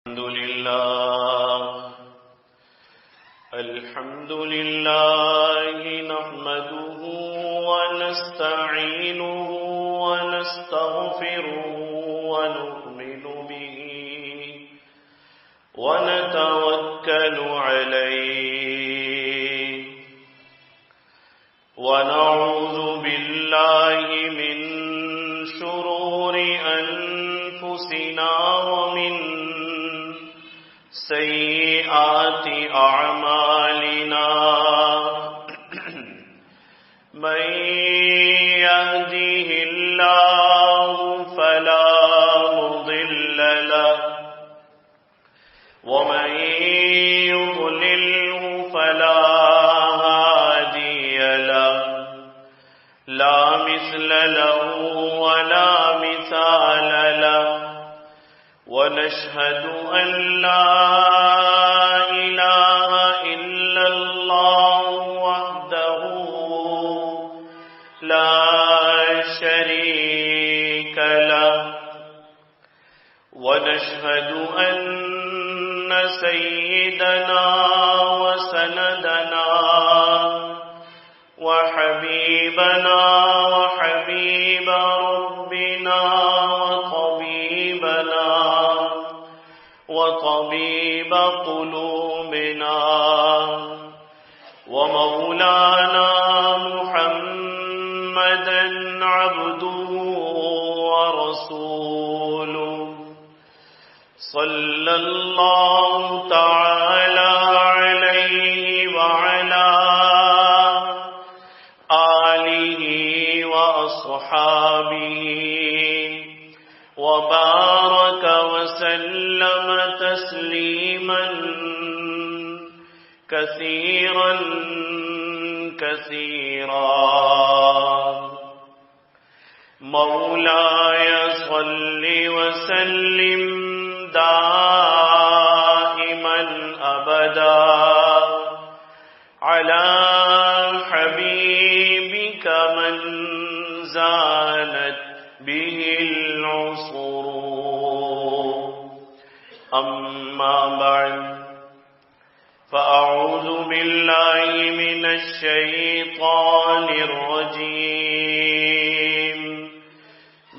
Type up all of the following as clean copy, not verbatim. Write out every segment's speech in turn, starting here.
الحمد لله نحمده ونستعينه ونستغفره ونؤمن به ونتوكل عليه ونعوذ بالله من شرور أنفسنا ومن سيئات أعمالنا من يهده الله فلا مضل له ومن يضلله فلا هادي له لا مثل له ولا مثال له ونشهد أن لا إله إلا الله وحده لا شريك له ونشهد أن سيدنا وسندنا وحبيبنا وحبيب ربنا وطبيب قلوبنا ومولانا محمدا عبده ورسوله صلى الله تعالى عليه وعلى آله وأصحابه وبارك وسلم تسليما كثيرا كثيرا مولاي صل وسلم دائما أبدا على حبيبك من زالت به العصور أما بعد فأعوذ بالله من الشيطان الرجيم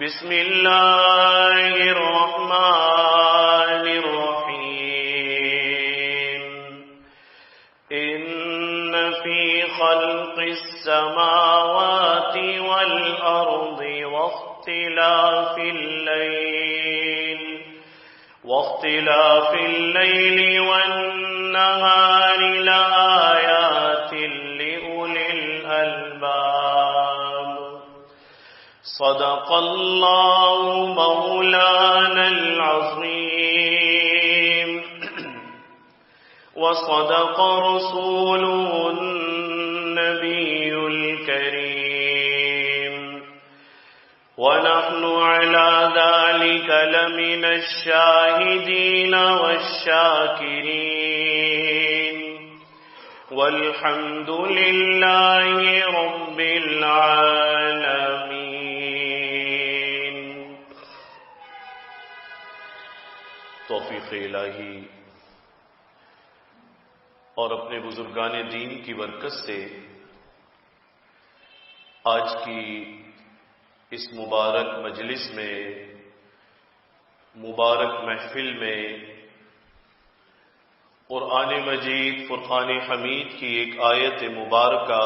بسم الله الرحمن الرحيم إن في خلق السماوات والأرض واختلاف الليل والنهار لآيات لأولي الألباب صدق الله مولانا العظيم وصدق رسوله النبي الكريم ونحن على ذلك لمن الشاهدين والشاكرين والحمد لله رب العالمين. توفیق الہی اور اپنے بزرگان دین کی برکت سے آج کی اس مبارک مجلس میں، مبارک محفل میں قرآن مجید فرقان حمید کی ایک آیت مبارکہ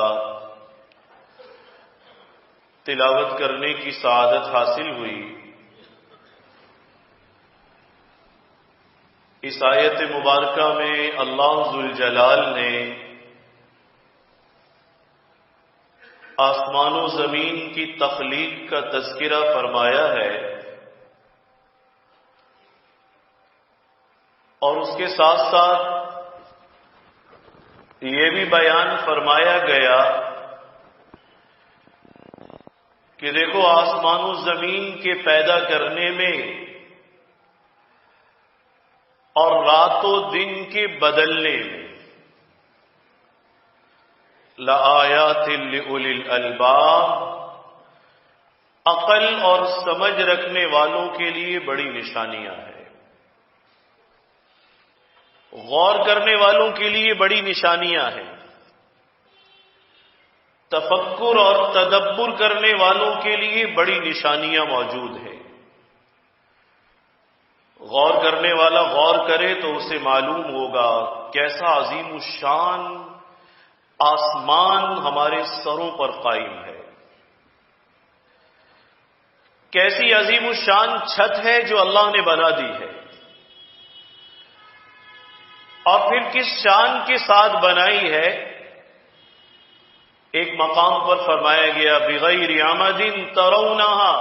تلاوت کرنے کی سعادت حاصل ہوئی. اس آیت مبارکہ میں اللہ ذوالجلال نے آسمان و زمین کی تخلیق کا تذکرہ فرمایا ہے اور اس کے ساتھ ساتھ یہ بھی بیان فرمایا گیا کہ دیکھو آسمان و زمین کے پیدا کرنے میں اور رات و دن کے بدلنے میں لآیات لأولی الالباب عقل اور سمجھ رکھنے والوں کے لیے بڑی نشانیاں ہیں. غور کرنے والوں کے لیے بڑی نشانیاں ہیں، تفکر اور تدبر کرنے والوں کے لیے بڑی نشانیاں موجود ہیں۔ غور کرنے والا غور کرے تو اسے معلوم ہوگا کیسا عظیم الشان آسمان ہمارے سروں پر قائم ہے، کیسی عظیم الشان چھت ہے جو اللہ نے بنا دی ہے، اور پھر کس شان کے ساتھ بنائی ہے۔ ایک مقام پر فرمایا گیا بغیر عمد ترونہا،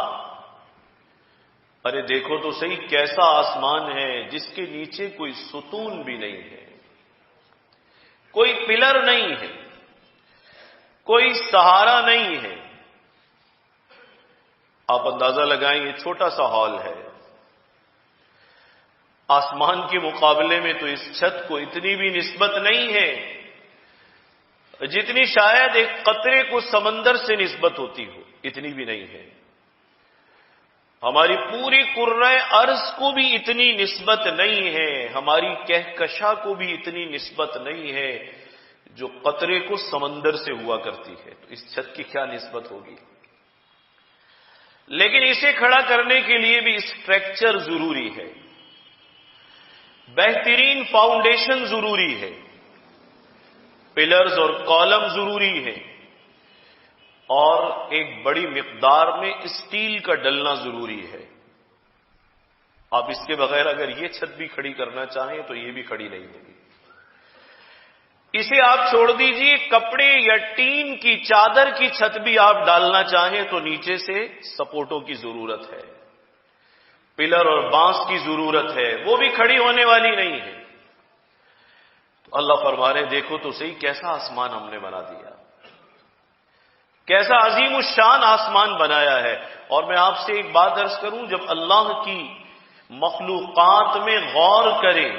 ارے دیکھو تو صحیح کیسا آسمان ہے جس کے نیچے کوئی ستون بھی نہیں ہے، کوئی پلر نہیں ہے، کوئی سہارا نہیں ہے۔ آپ اندازہ لگائیں یہ چھوٹا سا ہال ہے، آسمان کے مقابلے میں تو اس چھت کو اتنی بھی نسبت نہیں ہے جتنی شاید ایک قطرے کو سمندر سے نسبت ہوتی ہو، اتنی بھی نہیں ہے۔ ہماری پوری کرۂ ارض کو بھی اتنی نسبت نہیں ہے، ہماری کہکشاں کو بھی اتنی نسبت نہیں ہے جو قطرے کو سمندر سے ہوا کرتی ہے، تو اس چھت کی کیا نسبت ہوگی؟ لیکن اسے کھڑا کرنے کے لیے بھی اسٹرکچر ضروری ہے، بہترین فاؤنڈیشن ضروری ہے، پلرز اور کالم ضروری ہے، اور ایک بڑی مقدار میں اسٹیل کا ڈلنا ضروری ہے۔ آپ اس کے بغیر اگر یہ چھت بھی کھڑی کرنا چاہیں تو یہ بھی کھڑی نہیں ہوگی۔ اسے آپ چھوڑ دیجئے، کپڑے یا ٹین کی چادر کی چھت بھی آپ ڈالنا چاہیں تو نیچے سے سپورٹوں کی ضرورت ہے، پلر اور بانس کی ضرورت ہے، وہ بھی کھڑی ہونے والی نہیں ہے۔ تو اللہ فرما رہے دیکھو تو صحیح کیسا آسمان ہم نے بنا دیا، کیسا عظیم الشان آسمان بنایا ہے۔ اور میں آپ سے ایک بات عرض کروں، جب اللہ کی مخلوقات میں غور کریں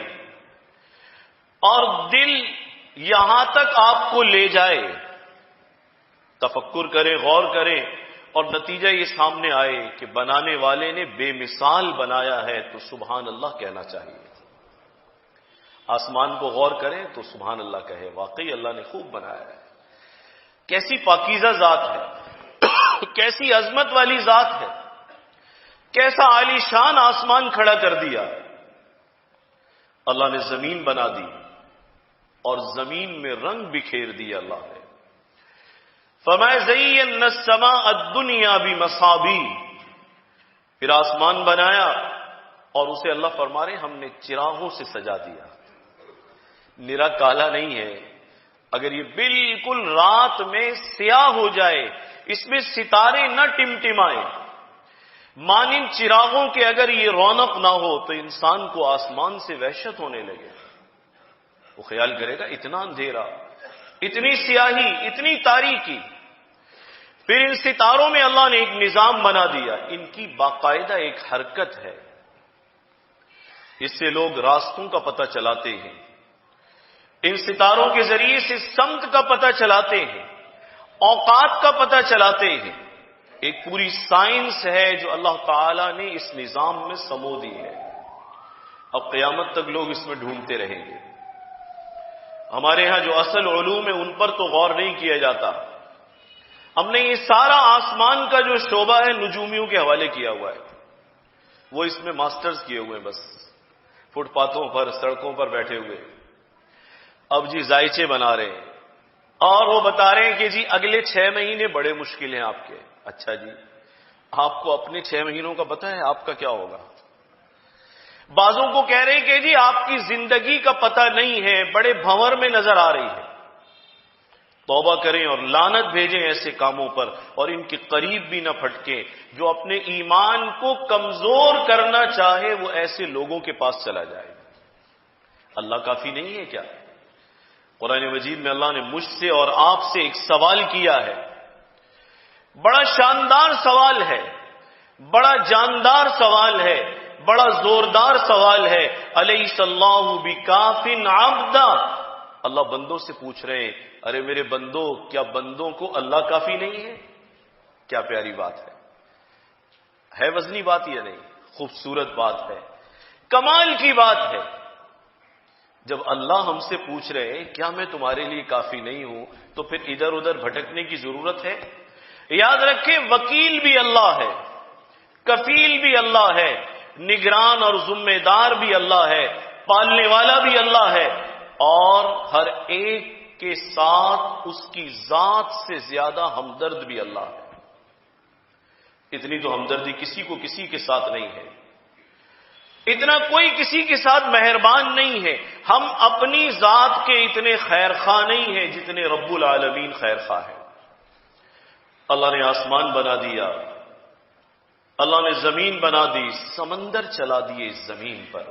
اور دل یہاں تک آپ کو لے جائے، تفکر کریں، غور کریں، اور نتیجہ یہ سامنے آئے کہ بنانے والے نے بے مثال بنایا ہے، تو سبحان اللہ کہنا چاہیے۔ آسمان کو غور کریں تو سبحان اللہ کہے، واقعی اللہ نے خوب بنایا ہے، کیسی پاکیزہ ذات ہے، کیسی عظمت والی ذات ہے، کیسا عالی شان آسمان کھڑا کر دیا۔ اللہ نے زمین بنا دی اور زمین میں رنگ بکھیر دیا اللہ نے۔ فرمایا زینا السماء الدنیا بمصابیح، پھر آسمان بنایا اور اسے اللہ فرما رہے ہم نے چراغوں سے سجا دیا، نرا کالا نہیں ہے، اگر یہ بالکل رات میں سیاہ ہو جائے، اس میں ستارے نہ ٹمٹمائیں، مانند چراغوں کے اگر یہ رونق نہ ہو تو انسان کو آسمان سے وحشت ہونے لگے، وہ خیال کرے گا اتنا اندھیرا، اتنی سیاہی، اتنی تاریکی۔ پھر ان ستاروں میں اللہ نے ایک نظام بنا دیا، ان کی باقاعدہ ایک حرکت ہے، اس سے لوگ راستوں کا پتہ چلاتے ہیں، ان ستاروں کے ذریعے سے سمت کا پتہ چلاتے ہیں، اوقات کا پتہ چلاتے ہیں۔ ایک پوری سائنس ہے جو اللہ تعالیٰ نے اس نظام میں سمو دی ہے، اب قیامت تک لوگ اس میں ڈھونڈتے رہیں گے۔ ہمارے ہاں جو اصل علوم ہے ان پر تو غور نہیں کیا جاتا، ہم نے یہ سارا آسمان کا جو شعبہ ہے نجومیوں کے حوالے کیا ہوا ہے، وہ اس میں ماسٹرز کیے ہوئے ہیں، بس فٹ پاتھوں پر، سڑکوں پر بیٹھے ہوئے، اب جی ذائچے بنا رہے ہیں، اور وہ بتا رہے ہیں کہ جی اگلے 6 مہینے بڑے مشکل ہیں آپ کے۔ اچھا جی، آپ کو اپنے 6 مہینوں کا پتہ ہے آپ کا کیا ہوگا؟ بعضوں کو کہہ رہے ہیں کہ جی آپ کی زندگی کا پتہ نہیں ہے، بڑے بھنور میں نظر آ رہی ہے۔ توبہ کریں اور لعنت بھیجیں ایسے کاموں پر، اور ان کے قریب بھی نہ پھٹکیں۔ جو اپنے ایمان کو کمزور کرنا چاہے وہ ایسے لوگوں کے پاس چلا جائے۔ اللہ کافی نہیں ہے کیا؟ قرآن مجید میں اللہ نے مجھ سے اور آپ سے ایک سوال کیا ہے، بڑا شاندار سوال ہے، بڑا جاندار سوال ہے، بڑا زوردار سوال ہے۔ الیس اللہ بکاف عبدا، اللہ بندوں سے پوچھ رہے ہیں، ارے میرے بندوں، کیا بندوں کو اللہ کافی نہیں ہے؟ کیا پیاری بات ہے وزنی بات یا نہیں؟ خوبصورت بات ہے، کمال کی بات ہے۔ جب اللہ ہم سے پوچھ رہے ہیں کیا میں تمہارے لیے کافی نہیں ہوں، تو پھر ادھر ادھر بھٹکنے کی ضرورت ہے؟ یاد رکھیں وکیل بھی اللہ ہے، کفیل بھی اللہ ہے، نگران اور ذمہ دار بھی اللہ ہے، پالنے والا بھی اللہ ہے، اور ہر ایک کے ساتھ اس کی ذات سے زیادہ ہمدرد بھی اللہ ہے۔ اتنی تو ہمدردی کسی کو کسی کے ساتھ نہیں ہے، اتنا کوئی کسی کے ساتھ مہربان نہیں ہے۔ ہم اپنی ذات کے اتنے خیر خواہ نہیں ہیں جتنے رب العالمین خیر خواہ ہے۔ اللہ نے آسمان بنا دیا، اللہ نے زمین بنا دی، سمندر چلا دیے اس زمین پر،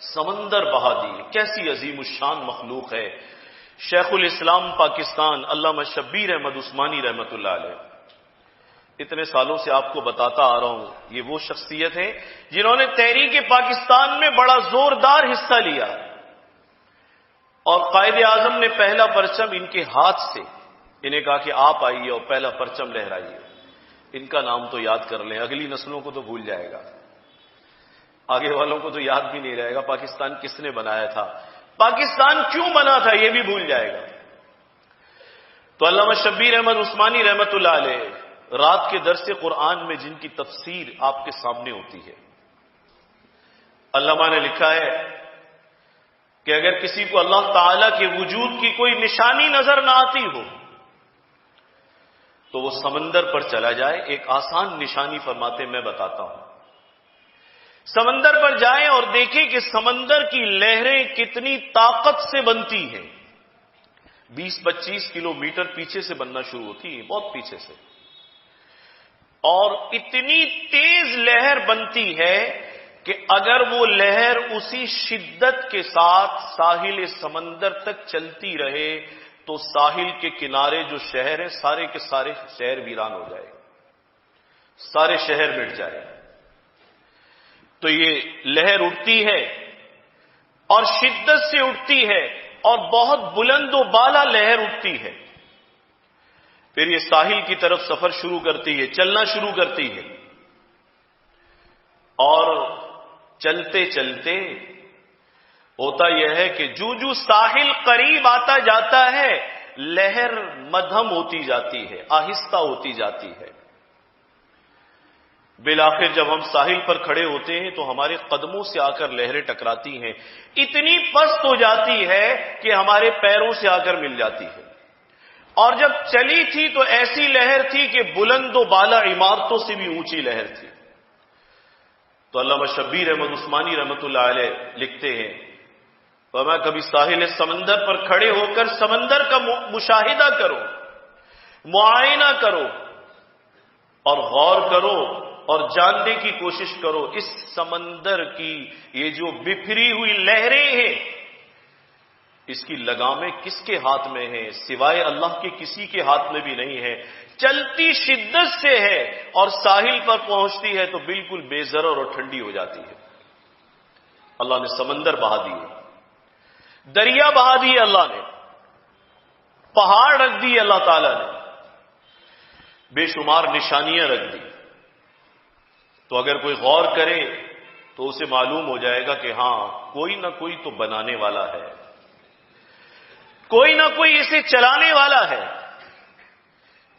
سمندر بہا دیے۔ کیسی عظیم الشان مخلوق ہے۔ شیخ الاسلام پاکستان علامہ شبیر احمد عثمانی رحمۃ اللہ علیہ، اتنے سالوں سے آپ کو بتاتا آ رہا ہوں، یہ وہ شخصیت ہے جنہوں نے تحریک پاکستان میں بڑا زوردار حصہ لیا، اور قائد اعظم نے پہلا پرچم ان کے ہاتھ سے انہیں کہا کہ آپ آئیے اور پہلا پرچم لہرائیے۔ ان کا نام تو یاد کر لیں، اگلی نسلوں کو تو بھول جائے گا، آگے والوں کو تو یاد بھی نہیں رہے گا پاکستان کس نے بنایا تھا، پاکستان کیوں بنا تھا یہ بھی بھول جائے گا۔ تو علامہ شبیر احمد عثمانی رحمۃ اللہ علیہ رات کے درس قرآن میں جن کی تفسیر آپ کے سامنے ہوتی ہے، علامہ نے لکھا ہے کہ اگر کسی کو اللہ تعالی کے وجود کی کوئی نشانی نظر نہ آتی ہو تو وہ سمندر پر چلا جائے۔ ایک آسان نشانی فرماتے میں بتاتا ہوں، سمندر پر جائیں اور دیکھیں کہ سمندر کی لہریں کتنی طاقت سے بنتی ہیں۔ 20-25 کلومیٹر پیچھے سے بننا شروع ہوتی ہے، بہت پیچھے سے، اور اتنی تیز لہر بنتی ہے کہ اگر وہ لہر اسی شدت کے ساتھ ساحل سمندر تک چلتی رہے تو ساحل کے کنارے جو شہر ہیں سارے کے سارے شہر ویران ہو جائے، سارے شہر مٹ جائے۔ تو یہ لہر اٹھتی ہے اور شدت سے اٹھتی ہے اور بہت بلند و بالا لہر اٹھتی ہے، پھر یہ ساحل کی طرف سفر شروع کرتی ہے، چلنا شروع کرتی ہے، اور چلتے چلتے ہوتا یہ ہے کہ جو ساحل قریب آتا جاتا ہے لہر مدھم ہوتی جاتی ہے، آہستہ ہوتی جاتی ہے۔ بالآخر جب ہم ساحل پر کھڑے ہوتے ہیں تو ہمارے قدموں سے آ کر لہریں ٹکراتی ہیں، اتنی پست ہو جاتی ہے کہ ہمارے پیروں سے آ کر مل جاتی ہے، اور جب چلی تھی تو ایسی لہر تھی کہ بلند و بالا عمارتوں سے بھی اونچی لہر تھی۔ تو علامہ شبیر احمد عثمانی رحمۃ اللہ علیہ لکھتے ہیں، فرمایا کبھی ساحل سمندر پر کھڑے ہو کر سمندر کا مشاہدہ کرو، معائنہ کرو اور غور کرو اور جاننے کی کوشش کرو اس سمندر کی یہ جو بکھری ہوئی لہریں ہیں اس کی لگامیں کس کے ہاتھ میں ہیں؟ سوائے اللہ کے کسی کے ہاتھ میں بھی نہیں ہے۔ چلتی شدت سے ہے اور ساحل پر پہنچتی ہے تو بالکل بے ضرر اور ٹھنڈی ہو جاتی ہے۔ اللہ نے سمندر بہا دیے، دریا بہا دیے، اللہ نے پہاڑ رکھ دیے، اللہ تعالی نے بے شمار نشانیاں رکھ دی۔ تو اگر کوئی غور کرے تو اسے معلوم ہو جائے گا کہ ہاں کوئی نہ کوئی تو بنانے والا ہے، کوئی نہ کوئی اسے چلانے والا ہے،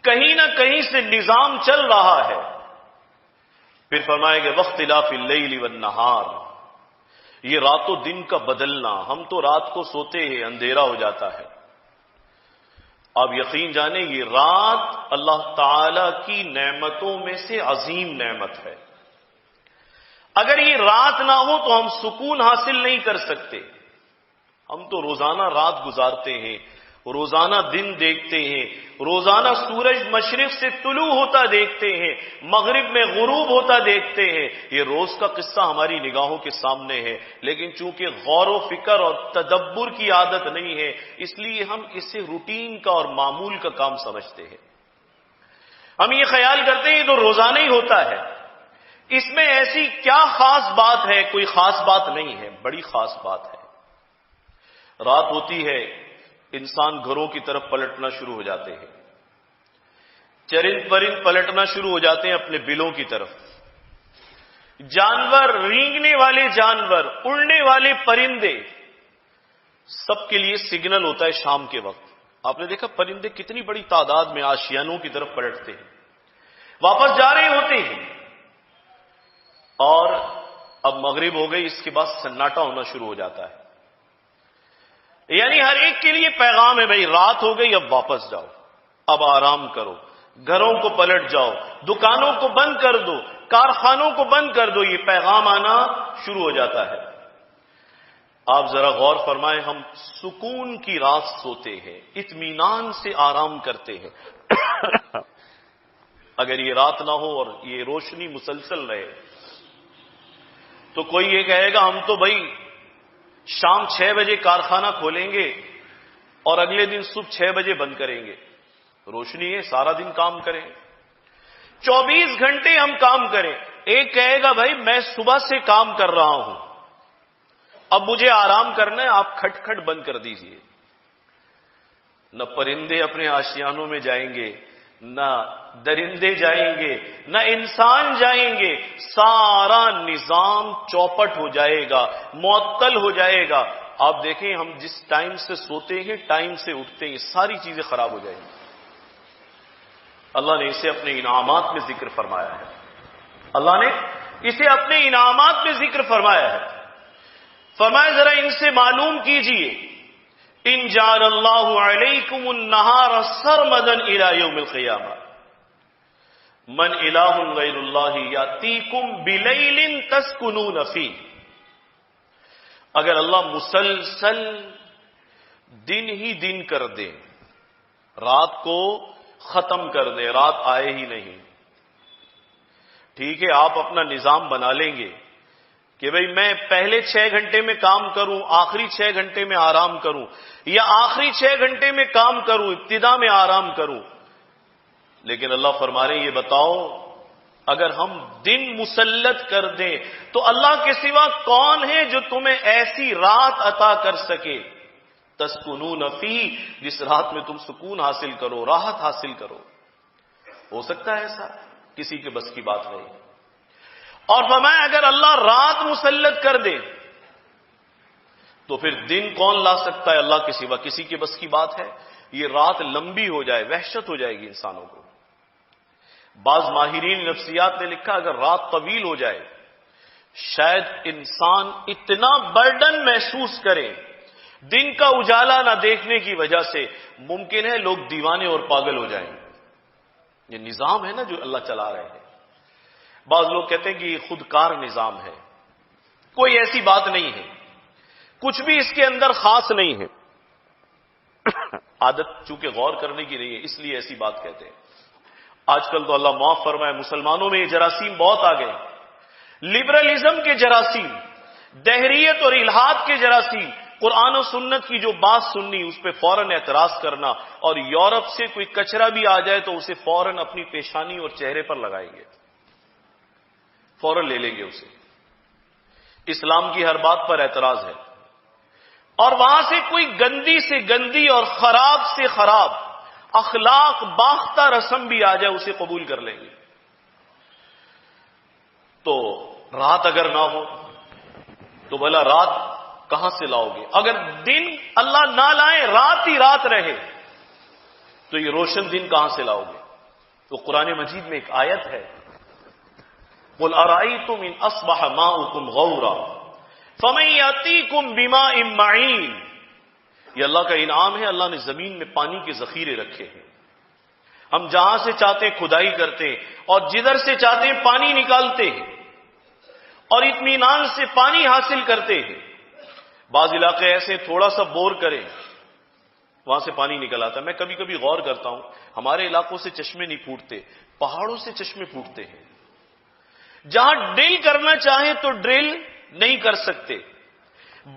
کہیں نہ کہیں سے نظام چل رہا ہے۔ پھر فرمائے گا واختلاف اللیل والنہار، یہ رات و دن کا بدلنا، ہم تو رات کو سوتے ہیں اندھیرا ہو جاتا ہے، آپ یقین جانیں یہ رات اللہ تعالی کی نعمتوں میں سے عظیم نعمت ہے۔ اگر یہ رات نہ ہو تو ہم سکون حاصل نہیں کر سکتے۔ ہم تو روزانہ رات گزارتے ہیں، روزانہ دن دیکھتے ہیں، روزانہ سورج مشرق سے طلوع ہوتا دیکھتے ہیں، مغرب میں غروب ہوتا دیکھتے ہیں، یہ روز کا قصہ ہماری نگاہوں کے سامنے ہے، لیکن چونکہ غور و فکر اور تدبر کی عادت نہیں ہے اس لیے ہم اسے روٹین کا اور معمول کا کام سمجھتے ہیں۔ ہم یہ خیال کرتے ہیں تو روزانہ ہی ہوتا ہے، اس میں ایسی کیا خاص بات ہے؟ کوئی خاص بات نہیں ہے، بڑی خاص بات ہے۔ رات ہوتی ہے، انسان گھروں کی طرف پلٹنا شروع ہو جاتے ہیں، چرند پرند پلٹنا شروع ہو جاتے ہیں اپنے بلوں کی طرف، جانور، رینگنے والے جانور، اڑنے والے پرندے سب کے لیے سگنل ہوتا ہے شام کے وقت. آپ نے دیکھا پرندے کتنی بڑی تعداد میں آشیانوں کی طرف پلٹتے ہیں, واپس جا رہے ہوتے ہیں, اور اب مغرب ہو گئی, اس کے بعد سناٹا ہونا شروع ہو جاتا ہے. یعنی ہر ایک کے لیے پیغام ہے, بھائی رات ہو گئی, اب واپس جاؤ, اب آرام کرو, گھروں کو پلٹ جاؤ, دکانوں کو بند کر دو, کارخانوں کو بند کر دو. یہ پیغام آنا شروع ہو جاتا ہے. آپ ذرا غور فرمائیں, ہم سکون کی رات سوتے ہیں, اطمینان سے آرام کرتے ہیں. اگر یہ رات نہ ہو اور یہ روشنی مسلسل رہے تو کوئی یہ کہے گا ہم تو بھائی شام 6 بجے کارخانہ کھولیں گے اور اگلے دن صبح 6 بجے بند کریں گے. روشنی ہے, سارا دن کام کریں, 24 گھنٹے ہم کام کریں. ایک کہے گا بھائی میں صبح سے کام کر رہا ہوں, اب مجھے آرام کرنا ہے, آپ کھٹ کھٹ بند کر دیجئے. نہ پرندے اپنے آشیانوں میں جائیں گے, نہ درندے جائیں گے, نہ انسان جائیں گے. سارا نظام چوپٹ ہو جائے گا, معطل ہو جائے گا. آپ دیکھیں ہم جس ٹائم سے سوتے ہیں, ٹائم سے اٹھتے ہیں, ساری چیزیں خراب ہو جائیں گی. اللہ نے اسے اپنے انعامات میں ذکر فرمایا ہے. اللہ نے اسے اپنے انعامات میں ذکر فرمایا ہے. فرمایا ذرا ان سے معلوم کیجئے, ان جعل اللہ علیکم النہار سرمدا الی یوم القیامہ من الہ غیر اللہ یاتیکم بلیل تسکنون فیہ. اگر اللہ مسلسل دن ہی دن کر دے, رات کو ختم کر دے, رات آئے ہی نہیں, ٹھیک ہے آپ اپنا نظام بنا لیں گے کہ بھئی میں پہلے 6 گھنٹے میں کام کروں, آخری 6 گھنٹے میں آرام کروں, یا آخری 6 گھنٹے میں کام کروں, ابتدا میں آرام کروں. لیکن اللہ فرما رہے ہیں یہ بتاؤ اگر ہم دن مسلط کر دیں تو اللہ کے سوا کون ہے جو تمہیں ایسی رات عطا کر سکے, تسکنون فی, جس رات میں تم سکون حاصل کرو, راحت حاصل کرو. ہو سکتا ہے ایسا؟ کسی کے بس کی بات نہیں. اور فرمایا اگر اللہ رات مسلط کر دے تو پھر دن کون لا سکتا ہے اللہ کے سوا؟ کسی کے بس کی بات ہے؟ یہ رات لمبی ہو جائے وحشت ہو جائے گی انسانوں کو. بعض ماہرین نفسیات نے لکھا اگر رات طویل ہو جائے شاید انسان اتنا برڈن محسوس کرے دن کا اجالا نہ دیکھنے کی وجہ سے, ممکن ہے لوگ دیوانے اور پاگل ہو جائیں. یہ نظام ہے نا جو اللہ چلا رہے ہیں. بعض لوگ کہتے ہیں کہ یہ خودکار نظام ہے, کوئی ایسی بات نہیں ہے, کچھ بھی اس کے اندر خاص نہیں ہے. عادت چونکہ غور کرنے کی نہیں ہے اس لیے ایسی بات کہتے ہیں. آج کل تو اللہ معاف فرمائے مسلمانوں میں یہ جراثیم بہت آ گئے, لبرلزم کے جراثیم, دہریت اور الحاد کے جراثیم. قرآن و سنت کی جو بات سننی اس پہ فوراً اعتراض کرنا, اور یورپ سے کوئی کچرا بھی آ جائے تو اسے فوراً اپنی پیشانی اور چہرے پر لگائیں گے, فوراً لے لیں گے اسے. اسلام کی ہر بات پر اعتراض ہے, اور وہاں سے کوئی گندی سے گندی اور خراب سے خراب اخلاق باختہ رسم بھی آ جائے اسے قبول کر لیں گے. تو رات اگر نہ ہو تو بھلا رات کہاں سے لاؤ گے؟ اگر دن اللہ نہ لائے, رات ہی رات رہے, تو یہ روشن دن کہاں سے لاؤ گے؟ تو قرآن مجید میں ایک آیت ہے, قُلْ أَرَأَيْتُمْ إِنْ أَصْبَحَ مَاؤُكُمْ غَوْرًا فَمَنْ يَأْتِيكُمْ بِمَاءٍ مَّعِينٍ. یہ اللہ کا انعام ہے, اللہ نے زمین میں پانی کے ذخیرے رکھے ہیں. ہم جہاں سے چاہتے ہیں کھدائی کرتے ہیں, اور جدھر سے چاہتے ہیں پانی نکالتے ہیں, اور اطمینان سے پانی حاصل کرتے ہیں. بعض علاقے ایسے تھوڑا سا بور کریں وہاں سے پانی نکل آتا ہے. میں کبھی کبھی غور کرتا ہوں, ہمارے علاقوں سے چشمے نہیں پھوٹتے, پہاڑوں سے چشمے پھوٹتے ہیں. جہاں ڈرل کرنا چاہیں تو ڈرل نہیں کر سکتے,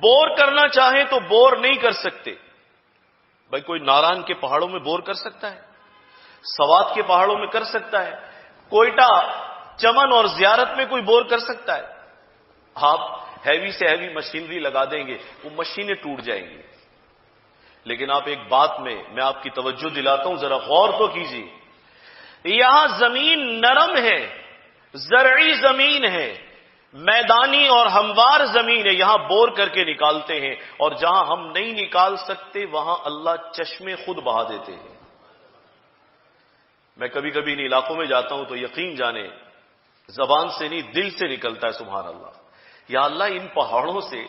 بور کرنا چاہیں تو بور نہیں کر سکتے. بھائی کوئی ناران کے پہاڑوں میں بور کر سکتا ہے؟ سوات کے پہاڑوں میں کر سکتا ہے؟ کوئٹہ, چمن اور زیارت میں کوئی بور کر سکتا ہے؟ آپ ہیوی سے ہیوی مشینری لگا دیں گے, وہ مشینیں ٹوٹ جائیں گی. لیکن آپ ایک بات میں آپ کی توجہ دلاتا ہوں, ذرا غور تو کیجیے. یہاں زمین نرم ہے, زرعی زمین ہے, میدانی اور ہموار زمین ہے، یہاں بور کر کے نکالتے ہیں، اور جہاں ہم نہیں نکال سکتے وہاں اللہ چشمے خود بہا دیتے ہیں۔ میں کبھی کبھی ان علاقوں میں جاتا ہوں تو یقین جانے زبان سے نہیں دل سے نکلتا ہے سبحان اللہ، یا اللہ ان پہاڑوں سے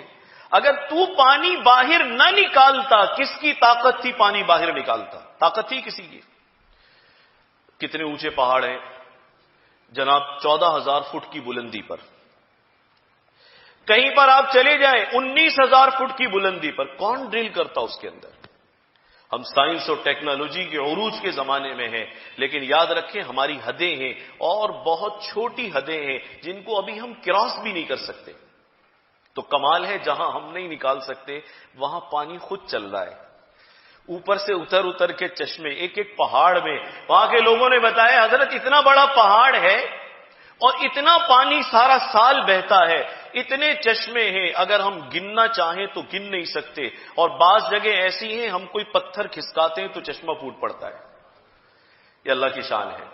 اگر تو پانی باہر نہ نکالتا، کس کی طاقت تھی پانی باہر نکالتا؟ طاقت تھی کسی کی؟ کتنے اونچے پہاڑ ہیں جناب، 14,000 فٹ کی بلندی پر، کہیں پر آپ چلے جائیں 19,000 فٹ کی بلندی پر، کون ڈرل کرتا اس کے اندر؟ ہم سائنس اور ٹیکنالوجی کے عروج کے زمانے میں ہیں، لیکن یاد رکھیں ہماری حدیں ہیں، اور بہت چھوٹی حدیں ہیں جن کو ابھی ہم کراس بھی نہیں کر سکتے۔ تو کمال ہے جہاں ہم نہیں نکال سکتے وہاں پانی خود چل رہا ہے، اوپر سے اتر اتر کے چشمے ایک ایک پہاڑ میں۔ وہاں کے لوگوں نے بتایا حضرت اتنا بڑا پہاڑ ہے اور اتنا پانی سارا سال بہتا ہے، اتنے چشمے ہیں، اگر ہم گننا چاہیں تو گن نہیں سکتے، اور بعض جگہ ایسی ہیں ہم کوئی پتھر کھسکاتے ہیں تو چشمہ پھوٹ پڑتا ہے۔ یہ اللہ کی شان ہے۔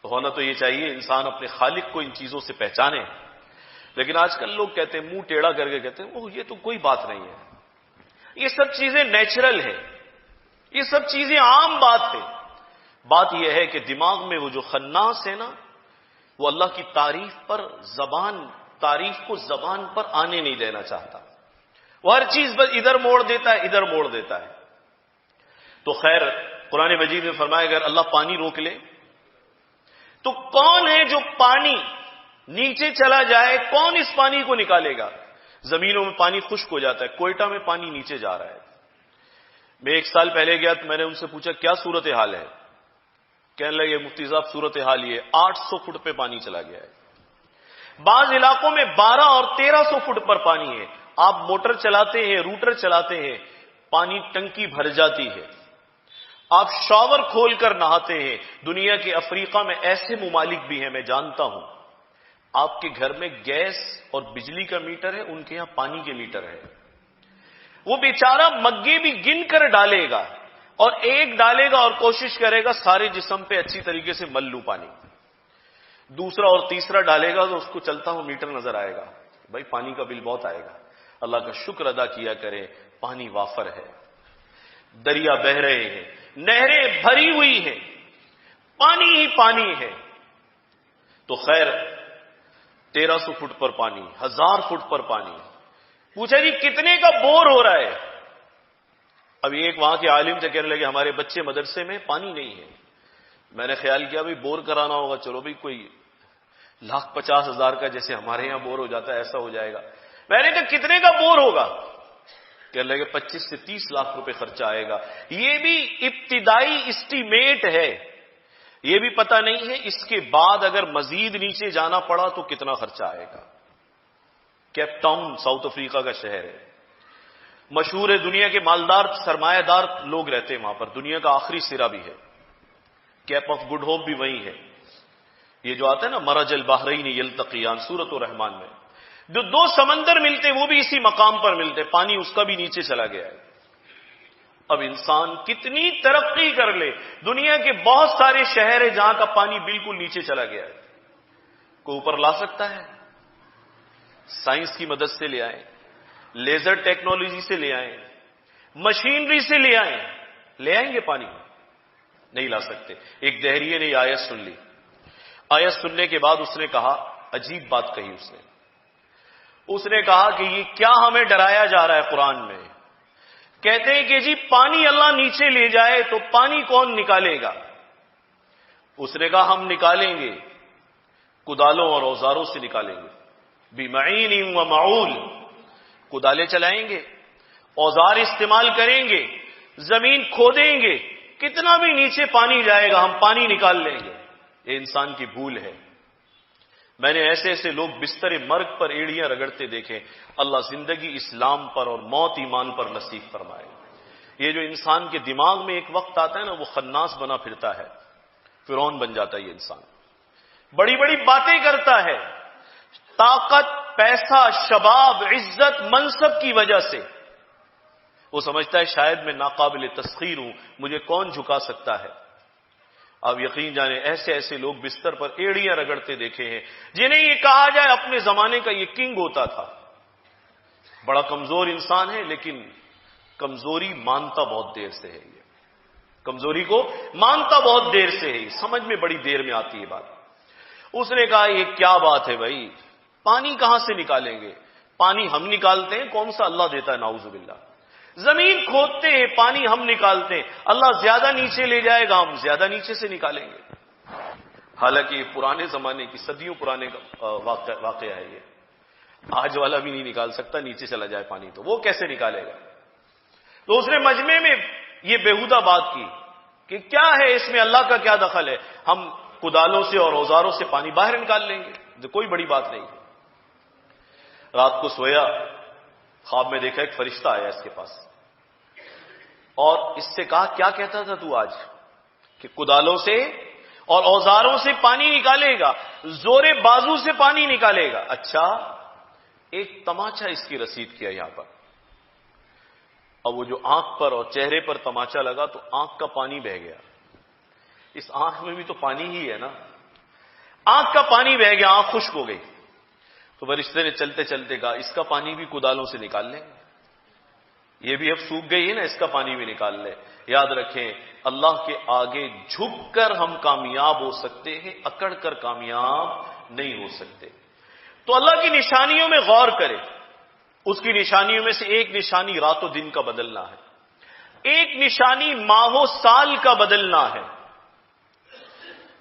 تو ہونا تو یہ چاہیے انسان اپنے خالق کو ان چیزوں سے پہچانے، لیکن آج کل لوگ کہتے ہیں منہ ٹیڑھا کر کے کہتے ہیں اوہ یہ تو کوئی بات نہیں ہے، یہ سب چیزیں نیچرل ہے، یہ سب چیزیں عام بات ہے۔ بات یہ ہے کہ دماغ میں وہ جو خناس ہے نا، وہ اللہ کی تعریف کو زبان پر آنے نہیں دینا چاہتا، وہ ہر چیز بس ادھر موڑ دیتا ہے، ادھر موڑ دیتا ہے۔ تو خیر قرآن مجید میں فرمایا اگر اللہ پانی روک لے تو کون ہے جو پانی نیچے چلا جائے، کون اس پانی کو نکالے گا؟ زمینوں میں پانی خشک ہو جاتا ہے، کوئٹہ میں پانی نیچے جا رہا ہے۔ میں 1 سال پہلے گیا تو میں نے ان سے پوچھا کیا صورتحال ہے؟ کہنے لگے مفتی صاحب صورتحال یہ 800 فٹ پہ پانی چلا گیا ہے، بعض علاقوں میں 12 اور 1300 فٹ پر پانی ہے، آپ موٹر چلاتے ہیں، روٹر چلاتے ہیں، پانی ٹنکی بھر جاتی ہے، آپ شاور کھول کر نہاتے ہیں۔ دنیا کے افریقہ میں ایسے ممالک بھی ہیں، میں جانتا ہوں، آپ کے گھر میں گیس اور بجلی کا میٹر ہے، ان کے یہاں پانی کے میٹر ہے۔ وہ بیچارہ مگے بھی گن کر ڈالے گا، اور ایک ڈالے گا اور کوشش کرے گا سارے جسم پہ اچھی طریقے سے مل لوں پانی، دوسرا اور تیسرا ڈالے گا تو اس کو چلتا ہوا میٹر نظر آئے گا، بھائی پانی کا بل بہت آئے گا۔ اللہ کا شکر ادا کیا کرے، پانی وافر ہے، دریا بہ رہے ہیں، نہریں بھری ہوئی ہیں، پانی ہی پانی ہے۔ تو خیر 1300 فٹ پر پانی، 1000 فٹ پر پانی، پوچھا جی کتنے کا بور ہو رہا ہے؟ اب ایک وہاں کے عالم سے کہنے لگے ہمارے بچے مدرسے میں پانی نہیں ہے۔ میں نے خیال کیا بھئی بور کرانا ہوگا، چلو بھئی کوئی 1,50,000 کا جیسے ہمارے یہاں بور ہو جاتا ہے ایسا ہو جائے گا۔ میں نے کہا کتنے کا بور ہوگا؟ کہنے لگے 25 سے 30 لاکھ روپے خرچہ آئے گا۔ یہ بھی ابتدائی اسٹیمیٹ ہے، یہ بھی پتہ نہیں ہے اس کے بعد اگر مزید نیچے جانا پڑا تو کتنا خرچہ آئے گا۔ کیپ ٹاؤن ساؤتھ افریقہ کا شہر ہے، مشہور ہے، دنیا کے مالدار سرمایہ دار لوگ رہتے ہیں وہاں پر، دنیا کا آخری سرا بھی ہے، کیپ آف گڈ ہوپ بھی وہی ہے۔ یہ جو آتا ہے نا مرج البحرین یلتقیان سورۃ الرحمن میں، جو 2 سمندر ملتے وہ بھی اسی مقام پر ملتے، پانی اس کا بھی نیچے چلا گیا ہے۔ اب انسان کتنی ترقی کر لے، دنیا کے بہت سارے شہر ہیں جہاں کا پانی بالکل نیچے چلا گیا ہے، کوئی اوپر لا سکتا ہے؟ سائنس کی مدد سے لے آئیں، لیزر ٹیکنالوجی سے لے آئیں، مشینری سے لے آئیں گے پانی؟ نہیں لا سکتے۔ ایک دہریے نے یہ آیت سن لی، آیت سننے کے بعد اس نے کہا، عجیب بات کہی اس نے کہا کہ یہ کیا ہمیں ڈرایا جا رہا ہے قرآن میں؟ کہتے ہیں کہ جی پانی اللہ نیچے لے جائے تو پانی کون نکالے گا؟ اس نے کہا ہم نکالیں گے، کدالوں اور اوزاروں سے نکالیں گے، بمعین و معول، کدالیں چلائیں گے، اوزار استعمال کریں گے، زمین کھودیں گے، کتنا بھی نیچے پانی جائے گا ہم پانی نکال لیں گے۔ یہ انسان کی بھول ہے۔ میں نے ایسے ایسے لوگ بستر مرگ پر ایڑیاں رگڑتے دیکھے، اللہ زندگی اسلام پر اور موت ایمان پر نصیب فرمائے۔ یہ جو انسان کے دماغ میں ایک وقت آتا ہے نا، وہ خناس بنا پھرتا ہے، فرعون بن جاتا ہے یہ انسان، بڑی بڑی باتیں کرتا ہے، طاقت، پیسہ، شباب، عزت، منصب کی وجہ سے وہ سمجھتا ہے شاید میں ناقابل تسخیر ہوں، مجھے کون جھکا سکتا ہے۔ آپ یقین جانیں ایسے ایسے لوگ بستر پر ایڑیاں رگڑتے دیکھے ہیں جنہیں یہ کہا جائے اپنے زمانے کا یہ کنگ ہوتا تھا. بڑا کمزور انسان ہے لیکن کمزوری مانتا بہت دیر سے ہے. یہ کمزوری کو مانتا بہت دیر سے ہے. سمجھ میں بڑی دیر میں آتی ہے بات. اس نے کہا یہ کیا بات ہے بھائی, پانی کہاں سے نکالیں گے؟ پانی ہم نکالتے ہیں, کون سا اللہ دیتا ہے؟ نعوذ باللہ. زمین کھودتے ہیں, پانی ہم نکالتے ہیں. اللہ زیادہ نیچے لے جائے گا, ہم زیادہ نیچے سے نکالیں گے. حالانکہ یہ پرانے زمانے کی صدیوں پرانے واقعہ ہے. یہ آج والا بھی نہیں نکال سکتا, نیچے چلا جائے پانی تو وہ کیسے نکالے گا؟ تو اس نے مجمع میں یہ بیہودہ بات کی کہ کیا ہے اس میں اللہ کا کیا دخل ہے, ہم کدالوں سے اور اوزاروں سے پانی باہر نکال لیں گے, تو کوئی بڑی بات نہیں. رات کو سویا, خواب میں دیکھا ایک فرشتہ آیا اس کے پاس اور اس سے کہا کیا کہتا تھا تو آج کہ کدالوں سے اور اوزاروں سے پانی نکالے گا, زور بازو سے پانی نکالے گا. اچھا, ایک تماچا اس کی رسید کیا یہاں پر, اور وہ جو آنکھ پر اور چہرے پر تماچا لگا تو آنکھ کا پانی بہہ گیا. اس آنکھ میں بھی تو پانی ہی ہے نا, آنکھ کا پانی بہہ گیا, آنکھ خشک ہو گئی. تو فرشتے نے چلتے چلتے کہا اس کا پانی بھی کدالوں سے نکال لیں, یہ بھی اب سوکھ گئی ہے نا, اس کا پانی بھی نکال لیں. یاد رکھیں اللہ کے آگے جھک کر ہم کامیاب ہو سکتے ہیں, اکڑ کر کامیاب نہیں ہو سکتے. تو اللہ کی نشانیوں میں غور کریں. اس کی نشانیوں میں سے ایک نشانی رات و دن کا بدلنا ہے, ایک نشانی ماہ و سال کا بدلنا ہے.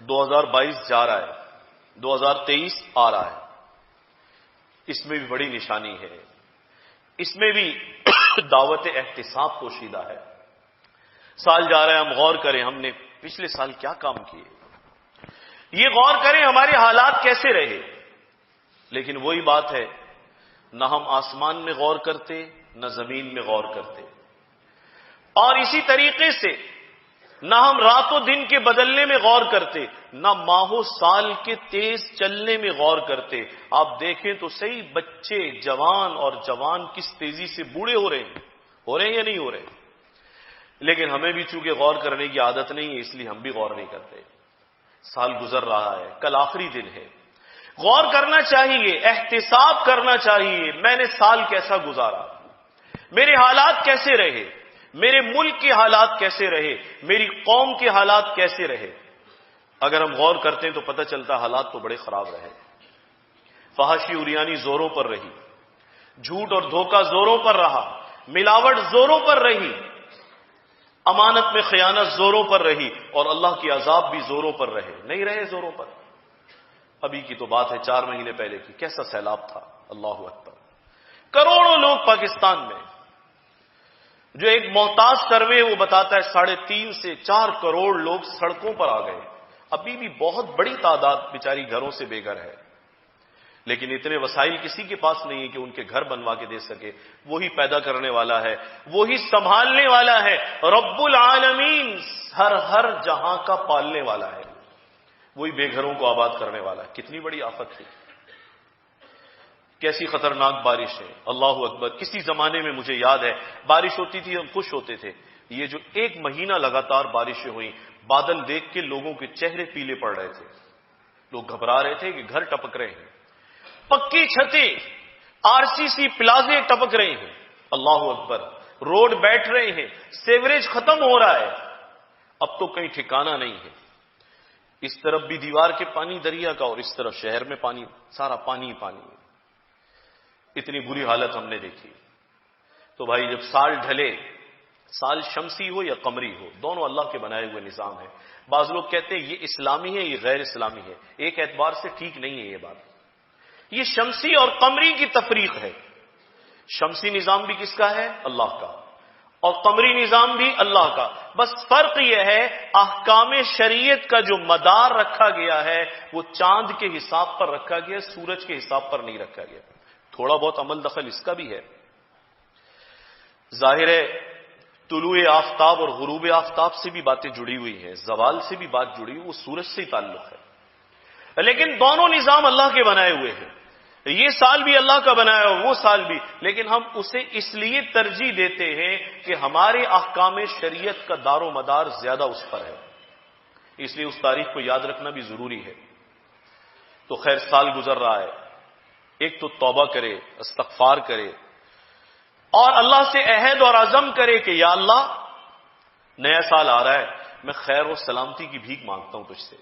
2022 جا رہا ہے, 2023 آ رہا ہے, اس میں بھی بڑی نشانی ہے. اس میں بھی دعوت احتساب پوشیدہ ہے. سال جا رہا ہے, ہم غور کریں ہم نے پچھلے سال کیا کام کیے, یہ غور کریں ہمارے حالات کیسے رہے. لیکن وہی بات ہے, نہ ہم آسمان میں غور کرتے نہ زمین میں غور کرتے, اور اسی طریقے سے نہ ہم رات و دن کے بدلنے میں غور کرتے, نہ ماہ و سال کے تیز چلنے میں غور کرتے. آپ دیکھیں تو صحیح, بچے جوان اور جوان کس تیزی سے بوڑھے ہو رہے ہیں یا نہیں ہو رہے ہیں. لیکن ہمیں بھی چونکہ غور کرنے کی عادت نہیں ہے اس لیے ہم بھی غور نہیں کرتے. سال گزر رہا ہے, کل آخری دن ہے, غور کرنا چاہیے, احتساب کرنا چاہیے. میں نے سال کیسا گزارا, میرے حالات کیسے رہے, میرے ملک کے حالات کیسے رہے, میری قوم کے حالات کیسے رہے. اگر ہم غور کرتے ہیں تو پتہ چلتا حالات تو بڑے خراب رہے. فحاشی عریانی زوروں پر رہی, جھوٹ اور دھوکہ زوروں پر رہا, ملاوٹ زوروں پر رہی, امانت میں خیانت زوروں پر رہی, اور اللہ کی عذاب بھی زوروں پر رہے. نہیں رہے زوروں پر. ابھی کی تو بات ہے 4 مہینے پہلے کی, کیسا سیلاب تھا, اللہ اکبر. کروڑوں لوگ پاکستان میں, جو ایک محتاط سروے وہ بتاتا ہے 3.5 سے 4 کروڑ لوگ سڑکوں پر آ گئے. ابھی بھی بہت بڑی تعداد بیچاری گھروں سے بے گھر ہے, لیکن اتنے وسائل کسی کے پاس نہیں ہے کہ ان کے گھر بنوا کے دے سکے. وہی پیدا کرنے والا ہے, وہی سنبھالنے والا ہے. رب العالمین ہر جہاں کا پالنے والا ہے, وہی بے گھروں کو آباد کرنے والا ہے. کتنی بڑی آفت تھی, کیسی خطرناک بارش ہے, اللہ اکبر. کسی زمانے میں مجھے یاد ہے بارش ہوتی تھی, ہم خوش ہوتے تھے. یہ جو 1 مہینہ لگاتار بارشیں ہوئیں, بادل دیکھ کے لوگوں کے چہرے پیلے پڑ رہے تھے. لوگ گھبرا رہے تھے کہ گھر ٹپک رہے ہیں, پکی چھتیں, RCC پلازے ٹپک رہے ہیں, اللہ اکبر. روڈ بیٹھ رہے ہیں, سیوریج ختم ہو رہا ہے, اب تو کہیں ٹھکانہ نہیں ہے. اس طرف بھی دیوار کے پانی دریا کا, اور اس طرف شہر میں پانی, سارا پانی پانی. اتنی بری حالت ہم نے دیکھی. تو بھائی جب سال ڈھلے, سال شمسی ہو یا قمری ہو, دونوں اللہ کے بنائے ہوئے نظام ہے. بعض لوگ کہتے ہیں یہ اسلامی ہے یہ غیر اسلامی ہے. ایک اعتبار سے ٹھیک نہیں ہے یہ بات. یہ شمسی اور قمری کی تفریق ہے. شمسی نظام بھی کس کا ہے؟ اللہ کا, اور قمری نظام بھی اللہ کا. بس فرق یہ ہے احکام شریعت کا جو مدار رکھا گیا ہے وہ چاند کے حساب پر رکھا گیا, سورج کے حساب پر نہیں رکھا گیا. تھوڑا بہت عمل دخل اس کا بھی ہے. ظاہر ہے طلوع آفتاب اور غروب آفتاب سے بھی باتیں جڑی ہوئی ہیں, زوال سے بھی بات جڑی ہوئی, وہ سورج سے ہی تعلق ہے. لیکن دونوں نظام اللہ کے بنائے ہوئے ہیں. یہ سال بھی اللہ کا بنایا ہو, وہ سال بھی, لیکن ہم اسے اس لیے ترجیح دیتے ہیں کہ ہمارے احکام شریعت کا دار و مدار زیادہ اس پر ہے. اس لیے اس تاریخ کو یاد رکھنا بھی ضروری ہے. تو خیر سال گزر رہا ہے، ایک تو توبہ کرے، استغفار کرے اور اللہ سے عہد اور عزم کرے کہ یا اللہ نیا سال آ رہا ہے، میں خیر و سلامتی کی بھیک مانگتا ہوں تجھ سے.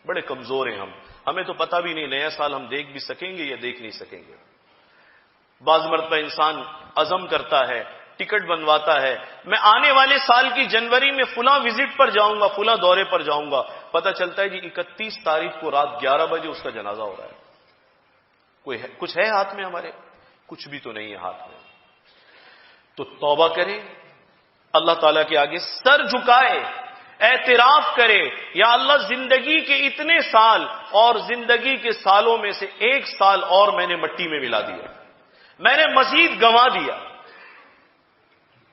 بڑے کمزور ہیں ہمیں تو پتہ بھی نہیں نیا سال ہم دیکھ بھی سکیں گے یا دیکھ نہیں سکیں گے. بعض مرتبہ انسان عزم کرتا ہے، ٹکٹ بنواتا ہے، میں آنے والے سال کی جنوری میں فلاں وزٹ پر جاؤں گا، فلاں دورے پر جاؤں گا. پتہ چلتا ہے جی 31 تاریخ کو رات 11 بجے اس کا جنازہ ہو رہا ہے. کچھ ہے ہاتھ میں ہمارے؟ کچھ بھی تو نہیں ہے ہاتھ میں. تو توبہ کرے، اللہ تعالیٰ کے آگے سر جھکائے، اعتراف کرے یا اللہ زندگی کے اتنے سال اور زندگی کے سالوں میں سے ایک سال اور میں نے مٹی میں ملا دیا، میں نے مزید گنوا دیا.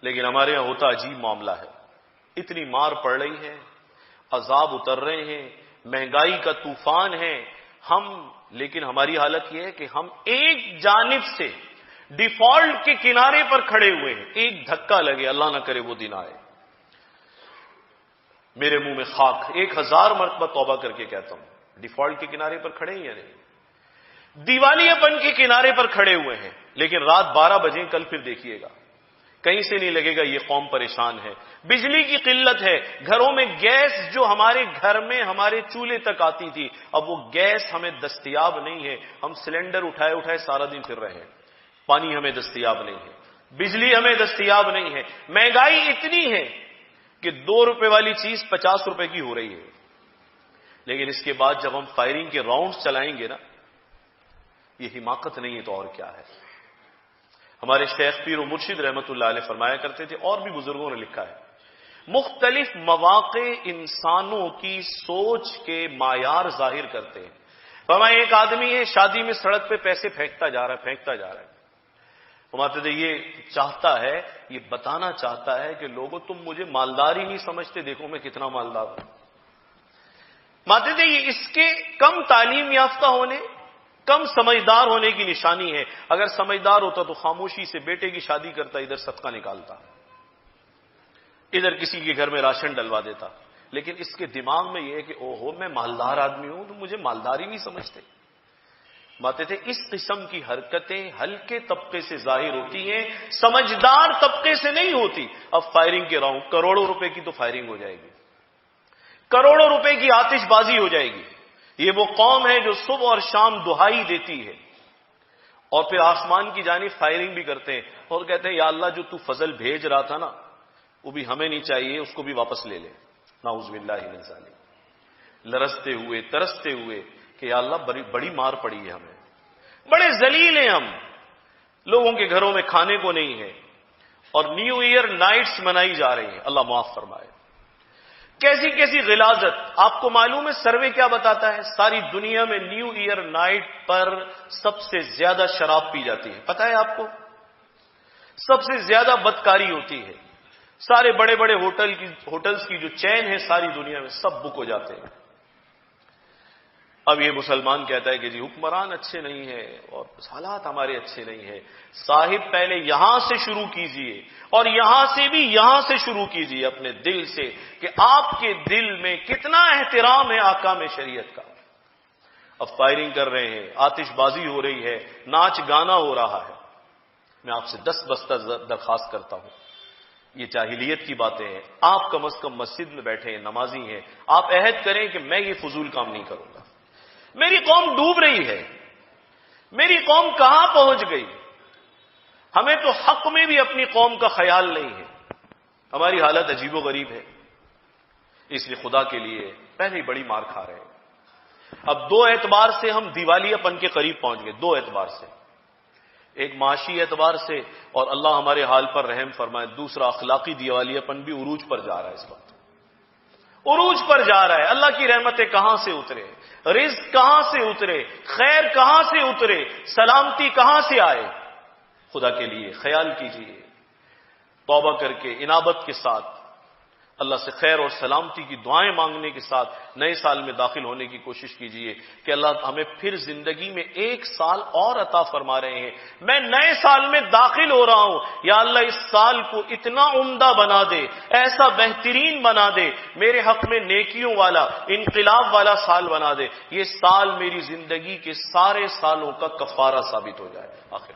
لیکن ہمارے یہاں ہوتا عجیب معاملہ ہے. اتنی مار پڑ رہی ہے، عذاب اتر رہے ہیں، مہنگائی کا طوفان ہے، لیکن ہماری حالت یہ ہے کہ ہم ایک جانب سے ڈیفالٹ کے کنارے پر کھڑے ہوئے ہیں. ایک دھکا لگے، اللہ نہ کرے وہ دن آئے. میرے منہ میں خاک، 1000 مرتبہ توبہ کر کے کہتا ہوں، ڈیفالٹ کے کنارے پر کھڑے ہیں یا نہیں؟ دیوالیہ پن کے کنارے پر کھڑے ہوئے ہیں. لیکن رات 12 بجے کل پھر دیکھیے گا، کہیں سے نہیں لگے گا یہ قوم پریشان ہے. بجلی کی قلت ہے، گھروں میں گیس جو ہمارے گھر میں ہمارے چولہے تک آتی تھی اب وہ گیس ہمیں دستیاب نہیں ہے. ہم سلنڈر اٹھائے سارا دن پھر رہے ہیں. پانی ہمیں دستیاب نہیں ہے، بجلی ہمیں دستیاب نہیں ہے. مہنگائی اتنی ہے کہ 2 روپے والی چیز 50 روپے کی ہو رہی ہے. لیکن اس کے بعد جب ہم فائرنگ کے راؤنڈز چلائیں گے نا، یہ حماقت نہیں ہے تو اور کیا ہے. ہمارے شیخ پیر و مرشد رحمت اللہ علیہ فرمایا کرتے تھے، اور بھی بزرگوں نے لکھا ہے، مختلف مواقع انسانوں کی سوچ کے معیار ظاہر کرتے ہیں. فرمایا ایک آدمی ہے شادی میں سڑک پہ پیسے پھینکتا جا رہا ہے. فرماتے تھے یہ چاہتا ہے، یہ بتانا چاہتا ہے کہ لوگوں تم مجھے مالدار ہی نہیں سمجھتے، دیکھو میں کتنا مالدار ہوں. فرماتے تھے یہ اس کے کم تعلیم یافتہ ہونے، کم سمجھدار ہونے کی نشانی ہے. اگر سمجھدار ہوتا تو خاموشی سے بیٹے کی شادی کرتا، ادھر صدقہ نکالتا، ادھر کسی کے گھر میں راشن ڈلوا دیتا. لیکن اس کے دماغ میں یہ ہے کہ اوہو میں مالدار آدمی ہوں تو مجھے مالدار ہی نہیں سمجھتے. باتیں تھے اس قسم کی حرکتیں ہلکے طبقے سے ظاہر ہوتی ہیں، سمجھدار طبقے سے نہیں ہوتی. اب فائرنگ کے راؤنڈ، کروڑوں روپے کی تو فائرنگ ہو جائے گی، کروڑوں روپے کی آتش بازی ہو جائے گی. یہ وہ قوم ہے جو صبح اور شام دہائی دیتی ہے اور پھر آسمان کی جانب فائرنگ بھی کرتے ہیں اور کہتے ہیں یا اللہ جو تو فضل بھیج رہا تھا نا وہ بھی ہمیں نہیں چاہیے، اس کو بھی واپس لے لے. نعوذ باللہ من ذالک. لرزتے ہوئے ترستے ہوئے کہ یا اللہ بڑی مار پڑی ہے ہمیں، بڑے ذلیل ہیں ہم، لوگوں کے گھروں میں کھانے کو نہیں ہے اور نیو ایئر نائٹس منائی جا رہی ہیں. اللہ معاف فرمائے. کیسی کیسی غلاظت. آپ کو معلوم ہے سروے کیا بتاتا ہے؟ ساری دنیا میں نیو ایئر نائٹ پر سب سے زیادہ شراب پی جاتی ہے. پتہ ہے آپ کو؟ سب سے زیادہ بدکاری ہوتی ہے. سارے بڑے بڑے ہوٹلز کی جو چین ہے ساری دنیا میں سب بک ہو جاتے ہیں. اب یہ مسلمان کہتا ہے کہ جی حکمران اچھے نہیں ہیں اور حالات ہمارے اچھے نہیں ہیں. صاحب پہلے یہاں سے شروع کیجئے اور یہاں سے بھی یہاں سے شروع کیجئے اپنے دل سے کہ آپ کے دل میں کتنا احترام ہے احکام شریعت کا. اب فائرنگ کر رہے ہیں، آتش بازی ہو رہی ہے، ناچ گانا ہو رہا ہے. میں آپ سے 10 بستہ درخواست کرتا ہوں، یہ جاہلیت کی باتیں ہیں. آپ کم از کم مسجد میں بیٹھے ہیں، نمازی ہیں، آپ عہد کریں کہ میں یہ فضول کام نہیں کروں گا. میری قوم ڈوب رہی ہے، میری قوم کہاں پہنچ گئی. ہمیں تو حق میں بھی اپنی قوم کا خیال نہیں ہے. ہماری حالت عجیب و غریب ہے. اس لیے خدا کے لیے پہلے ہی بڑی مار کھا رہے ہیں. اب 2 اعتبار سے ہم دیوالیہ پن کے قریب پہنچ گئے. 2 اعتبار سے، ایک معاشی اعتبار سے اور اللہ ہمارے حال پر رحم فرمائے، دوسرا اخلاقی دیوالیہ پن بھی عروج پر جا رہا ہے. اس وقت عروج پر جا رہا ہے. اللہ کی رحمتیں کہاں سے اترے، رزق کہاں سے اترے، خیر کہاں سے اترے، سلامتی کہاں سے آئے. خدا کے لیے خیال کیجئے، توبہ کر کے انابت کے ساتھ اللہ سے خیر اور سلامتی کی دعائیں مانگنے کے ساتھ نئے سال میں داخل ہونے کی کوشش کیجئے کہ اللہ ہمیں پھر زندگی میں 1 سال اور عطا فرما رہے ہیں. میں نئے سال میں داخل ہو رہا ہوں، یا اللہ اس سال کو اتنا عمدہ بنا دے، ایسا بہترین بنا دے، میرے حق میں نیکیوں والا، انقلاب والا سال بنا دے. یہ سال میری زندگی کے سارے سالوں کا کفارہ ثابت ہو جائے. آخر